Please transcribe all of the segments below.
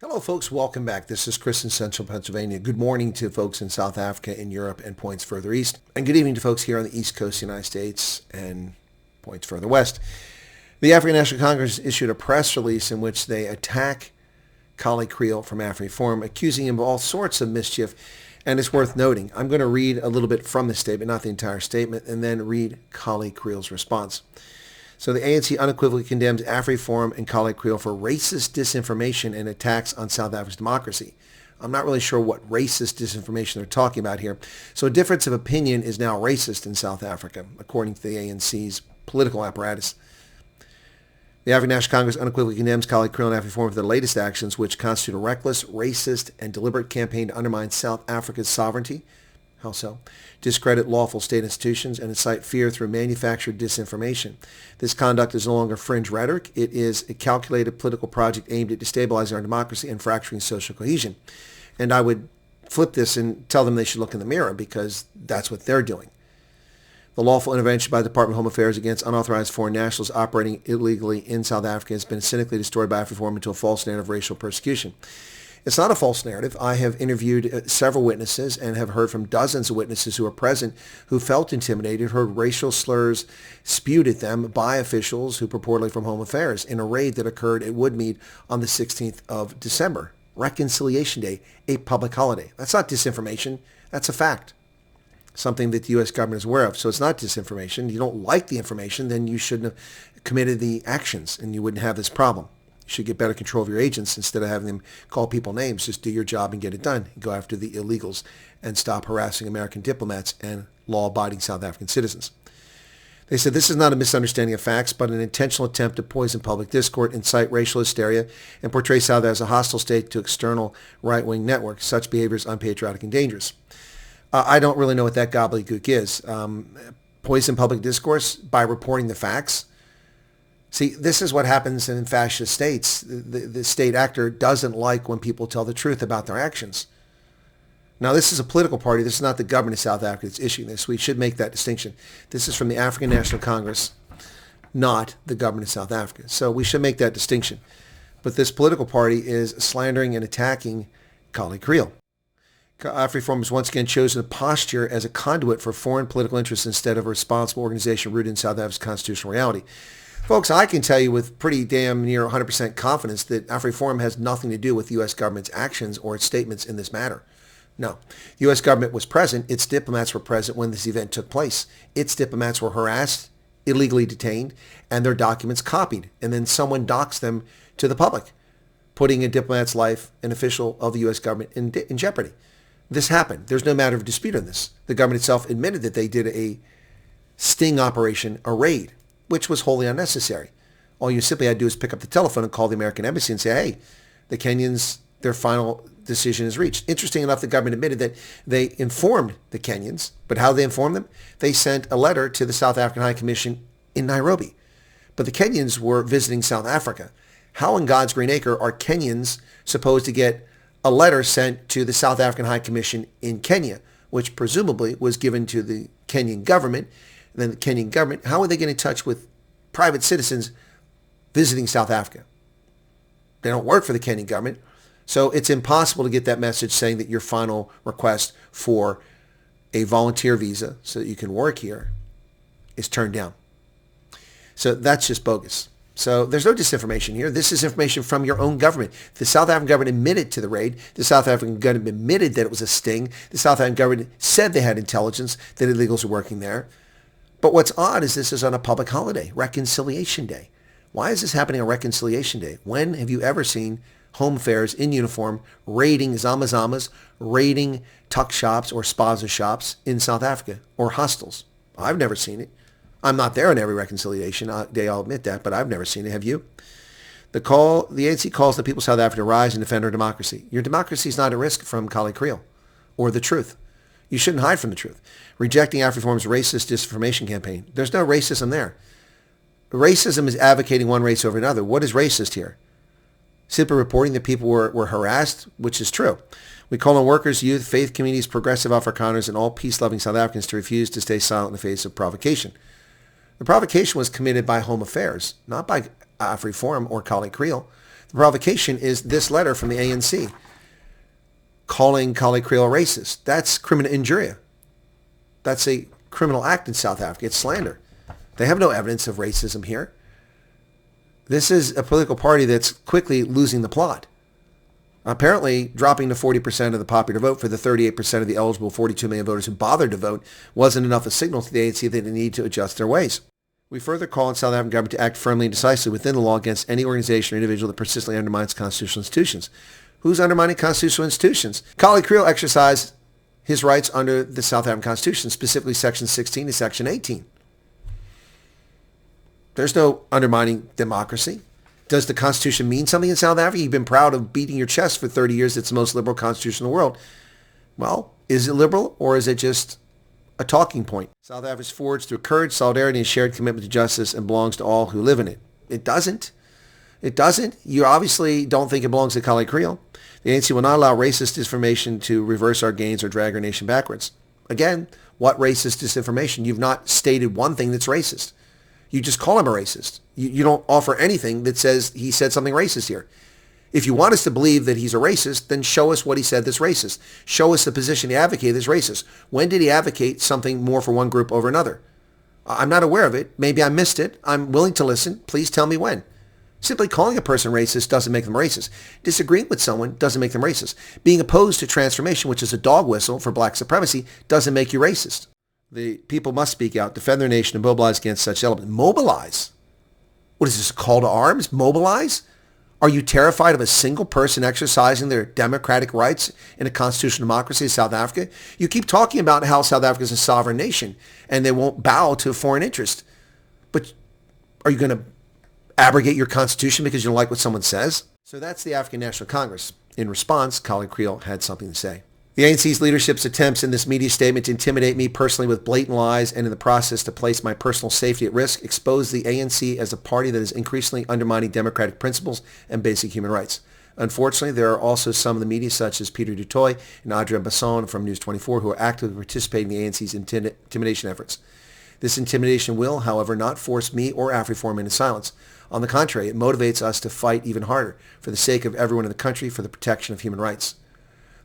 Hello, folks. Welcome back. This is Chris in Central Pennsylvania. Good morning to folks in South Africa, in Europe, and points further east. And good evening to folks here on the East Coast of the United States and points further west. The African National Congress issued a press release in which they attack Kallie Kriel from AfriForum, accusing him of all sorts of mischief. And it's worth noting, I'm going to read a little bit from the statement, not the entire statement, and then read Kallie Kriel's response. So the ANC unequivocally condemns AfriForum and Kallie Kriel for racist disinformation and attacks on South Africa's democracy. I'm not really sure what racist disinformation they're talking about here. So a difference of opinion is now racist in South Africa, according to the ANC's political apparatus. The African National Congress unequivocally condemns Kallie Kriel and AfriForum for their latest actions, which constitute a reckless, racist, and deliberate campaign to undermine South Africa's sovereignty. How so? Discredit lawful state institutions and incite fear through manufactured disinformation. This conduct is no longer fringe rhetoric. It is a calculated political project aimed at destabilizing our democracy and fracturing social cohesion. And I would flip this and tell them they should look in the mirror because that's what they're doing. The lawful intervention by the Department of Home Affairs against unauthorized foreign nationals operating illegally in South Africa has been cynically distorted by AfriForum into a false narrative of racial persecution. It's not a false narrative. I have interviewed several witnesses and have heard from dozens of witnesses who were present who felt intimidated, heard racial slurs spewed at them by officials who purportedly from Home Affairs in a raid that occurred at Woodmead on the 16th of December, Reconciliation Day, a public holiday. That's not disinformation. That's a fact, something that the U.S. government is aware of. So it's not disinformation. You don't like the information, then you shouldn't have committed the actions and you wouldn't have this problem. You should get better control of your agents instead of having them call people names. Just do your job and get it done. Go after the illegals and stop harassing American diplomats and law-abiding South African citizens. They said this is not a misunderstanding of facts, but an intentional attempt to poison public discourse, incite racial hysteria, and portray South Africa as a hostile state to external right-wing networks. Such behavior is unpatriotic and dangerous. I don't really know what that gobbledygook is. Poison public discourse by reporting the facts. See, this is what happens in fascist states. The state actor doesn't like when people tell the truth about their actions. Now, this is a political party. This is not the government of South Africa that's issuing this. We should make that distinction. This is from the African National Congress, not the government of South Africa. So we should make that distinction. But this political party is slandering and attacking Kallie Kriel. AfriForum has once again chosen a posture as a conduit for foreign political interests instead of a responsible organization rooted in South Africa's constitutional reality. Folks, I can tell you with pretty damn near 100% confidence that AfriForum has nothing to do with the U.S. government's actions or its statements in this matter. No. The U.S. government was present. Its diplomats were present when this event took place. Its diplomats were harassed, illegally detained, and their documents copied. And then someone doxed them to the public, putting a diplomat's life, an official of the U.S. government, in jeopardy. This happened. There's no matter of dispute on this. The government itself admitted that they did a sting operation, a raid, which was wholly unnecessary. All you simply had to do is pick up the telephone and call the American embassy and say, hey, the Kenyans, their final decision is reached. Interesting enough, the government admitted that they informed the Kenyans, but how they informed them? They sent a letter to the South African High Commission in Nairobi. But the Kenyans were visiting South Africa. How in God's green acre are Kenyans supposed to get a letter sent to the South African High Commission in Kenya, which presumably was given to the Kenyan government? And then the Kenyan government, how would they get in touch with private citizens visiting South Africa? They don't work for the Kenyan government. So it's impossible to get that message saying that your final request for a volunteer visa so that you can work here is turned down. So that's just bogus. So there's no disinformation here. This is information from your own government. The South African government admitted to the raid. The South African government admitted that it was a sting. The South African government said they had intelligence that illegals were working there. But what's odd is this is on a public holiday, Reconciliation Day. Why is this happening on Reconciliation Day? When have you ever seen Home Affairs in uniform raiding zama-zamas, raiding tuck shops or spaza shops in South Africa or hostels? I've never seen it. I'm not there on every Reconciliation Day, I'll admit that, but I've never seen it. Have you? The ANC calls the people of South Africa to rise and defend our democracy. Your democracy is not at risk from Kallie Kriel or the truth. You shouldn't hide from the truth. Rejecting AfriForum's racist disinformation campaign. There's no racism there. Racism is advocating one race over another. What is racist here? Simply reporting that people were harassed, which is true. We call on workers, youth, faith communities, progressive Afrikaners, and all peace-loving South Africans to refuse to stay silent in the face of provocation. The provocation was committed by Home Affairs, not by AfriForum or Kallie Kriel. The The provocation is this letter from the ANC calling Kallie Kriel a racist. That's criminal injuria. That's a criminal act in South Africa. It's slander. They have no evidence of racism here. This is a political party that's quickly losing the plot. Apparently, dropping to 40% of the popular vote for the 38% of the eligible 42 million voters who bothered to vote wasn't enough a signal to the ANC that they need to adjust their ways. We further call on South African government to act firmly and decisively within the law against any organization or individual that persistently undermines constitutional institutions. Who's undermining constitutional institutions? Kallie Kriel exercised his rights under the South African Constitution, specifically Section 16 to Section 18. There's no undermining democracy. Does the Constitution mean something in South Africa? You've been proud of beating your chest for 30 years. It's the most liberal constitution in the world. Well, is it liberal or is it just a talking point? South Africa is forged through courage, solidarity, and shared commitment to justice and belongs to all who live in it. It doesn't. It doesn't. You obviously don't think it belongs to Kallie Kriel. The ANC will not allow racist disinformation to reverse our gains or drag our nation backwards. Again, what racist disinformation? You've not stated one thing that's racist. You just call him a racist. You don't offer anything that says he said something racist here. If you want us to believe that he's a racist, then show us what he said that's racist. Show us the position he advocated that's racist. When did he advocate something more for one group over another? I'm not aware of it. Maybe I missed it. I'm willing to listen. Please tell me when. Simply calling a person racist doesn't make them racist. Disagreeing with someone doesn't make them racist. Being opposed to transformation, which is a dog whistle for black supremacy, doesn't make you racist. The people must speak out, defend their nation, and mobilize against such elements. Mobilize? What is this, a call to arms? Mobilize? Are you terrified of a single person exercising their democratic rights in a constitutional democracy in South Africa? You keep talking about how South Africa is a sovereign nation and they won't bow to a foreign interest. But are you going to abrogate your constitution because you don't like what someone says? So that's the African National Congress. In response, Kallie Kriel had something to say. The ANC's leadership's attempts in this media statement to intimidate me personally with blatant lies and in the process to place my personal safety at risk expose the ANC as a party that is increasingly undermining democratic principles and basic human rights. Unfortunately, there are also some of the media, such as Peter Dutoy and Adrien Basson from News 24, who are actively participating in the ANC's intimidation efforts. This intimidation will, however, not force me or AfriForum into silence. On the contrary, it motivates us to fight even harder for the sake of everyone in the country for the protection of human rights.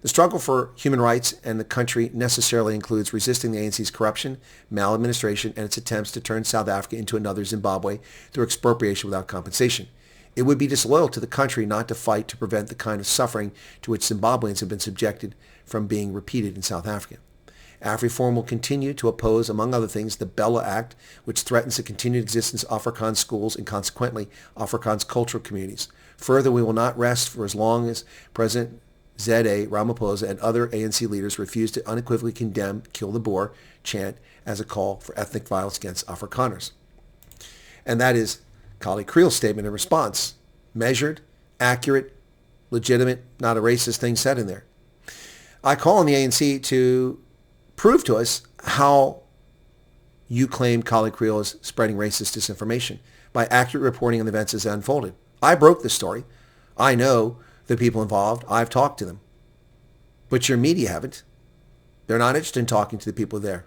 The struggle for human rights and the country necessarily includes resisting the ANC's corruption, maladministration, and its attempts to turn South Africa into another Zimbabwe through expropriation without compensation. It would be disloyal to the country not to fight to prevent the kind of suffering to which Zimbabweans have been subjected from being repeated in South Africa. AfriForum will continue to oppose, among other things, the Bella Act, which threatens the continued existence of Afrikaans schools and consequently Afrikaans cultural communities. Further, we will not rest for as long as President Z.A. Ramaphosa and other ANC leaders refuse to unequivocally condemn Kill the Boer chant as a call for ethnic violence against Afrikaners. And that is Kallie Kriel's statement in response. Measured, accurate, legitimate, not a racist thing said in there. I call on the ANC to prove to us how you claim Kallie Kriel is spreading racist disinformation by accurate reporting on the events as they unfolded. I broke the story. I know the people involved. I've talked to them. But your media haven't. They're not interested in talking to the people there.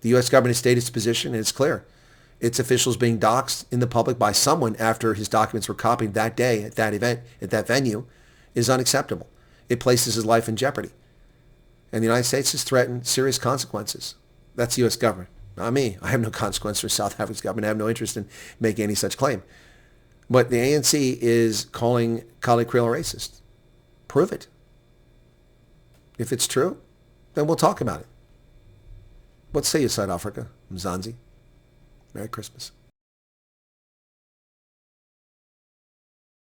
The U.S. government has stated its position, and it's clear. Its officials being doxxed in the public by someone after his documents were copied that day at that event, at that venue, is unacceptable. It places his life in jeopardy. And the United States has threatened serious consequences. That's the U.S. government, not me. I have no consequence for South Africa's government. I have no interest in making any such claim. But the ANC is calling Kallie Kriel a racist. Prove it. If it's true, then we'll talk about it. What say you, South Africa? Mzansi. Merry Christmas.